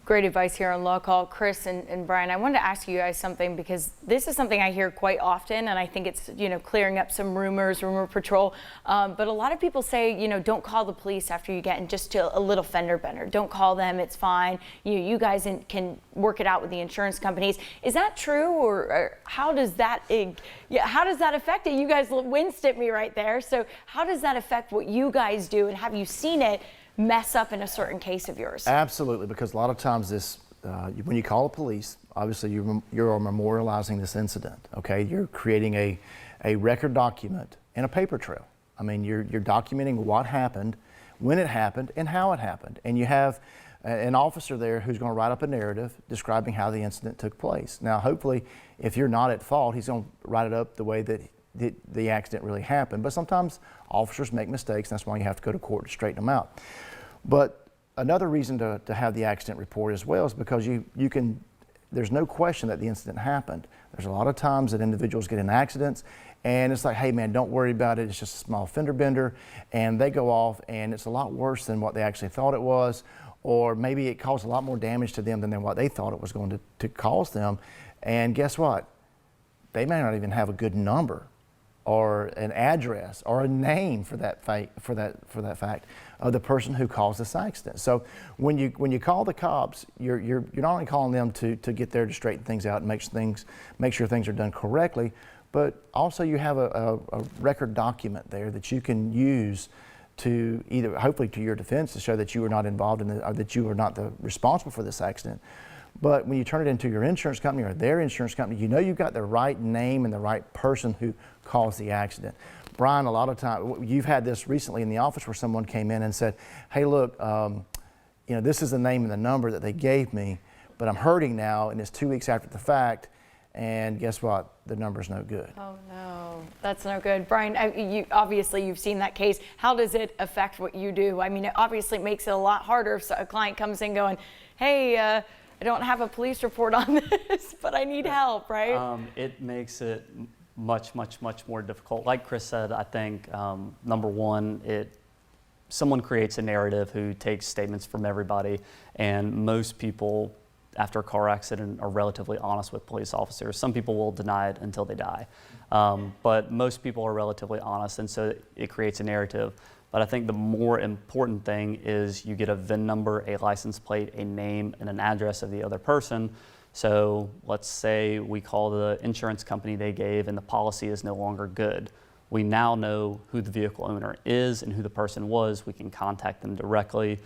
Great advice here on LawCall. Chris and Brian, I wanted to ask you guys something, because this is something I hear quite often, and I think it's, clearing up some rumors, rumor patrol. But a lot of people say, don't call the police after you get in just a little fender bender. Don't call them, it's fine. You guys can work it out with the insurance companies. Is that true, or how does that affect it? You guys winced at me right there. So how does that affect what you guys do, and have you seen it mess up in a certain case of yours? Absolutely, because a lot of times when you call the police, obviously you're memorializing this incident. Okay, you're creating a record document and a paper trail. I mean, you're documenting what happened, when it happened, and how it happened. And you have an officer there who's going to write up a narrative describing how the incident took place. Now, hopefully, if you're not at fault, he's going to write it up the way that the accident really happened. But sometimes officers make mistakes, and that's why you have to go to court to straighten them out. But another reason to have the accident report as well is because there's no question that the incident happened. There's a lot of times that individuals get in accidents and it's like, hey man, don't worry about it, it's just a small fender bender, and they go off and it's a lot worse than what they actually thought it was, or maybe it caused a lot more damage to them than what they thought it was going to cause them. And guess what? They may not even have a good number or an address or a name for that fact of the person who caused this accident. So when you call the cops, you're not only calling them to get there to straighten things out and make sure things are done correctly, but also you have a record document there that you can use to either, hopefully to your defense, to show that you were not involved in or that you were not responsible for this accident. But when you turn it into your insurance company or their insurance company, you've got the right name and the right person who caused the accident. Brian, a lot of times, you've had this recently in the office where someone came in and said, hey look, this is the name and the number that they gave me, but I'm hurting now and it's 2 weeks after the fact, and guess what? The number's no good. Oh no, that's no good. Brian, obviously you've seen that case. How does it affect what you do? I mean, it obviously makes it a lot harder if a client comes in going, hey, I don't have a police report on this, but I need help, right? It makes it much more difficult. Like Chris said, I think number one, someone creates a narrative who takes statements from everybody, and most people after a car accident are relatively honest with police officers. Some people will deny it until they die, but most people are relatively honest, and so it creates a narrative. But I think the more important thing is you get a VIN number, a license plate, a name, and an address of the other person. So let's say we call the insurance company they gave and the policy is no longer good. We now know who the vehicle owner is and who the person was. We can contact them directly,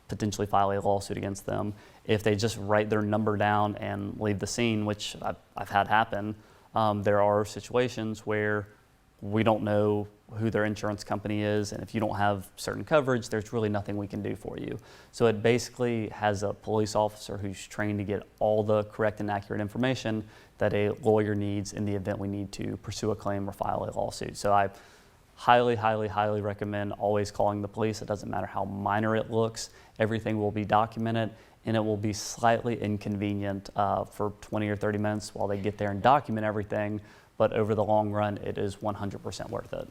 potentially file a lawsuit against them. If they just write their number down and leave the scene, which I've had happen, there are situations where we don't know who their insurance company is, and if you don't have certain coverage, there's really nothing we can do for you. So it basically has a police officer who's trained to get all the correct and accurate information that a lawyer needs in the event we need to pursue a claim or file a lawsuit. So I highly recommend always calling the police. It doesn't matter how minor it looks. Everything will be documented, and it will be slightly inconvenient for 20 or 30 minutes while they get there and document everything, but over the long run, it is 100% worth it.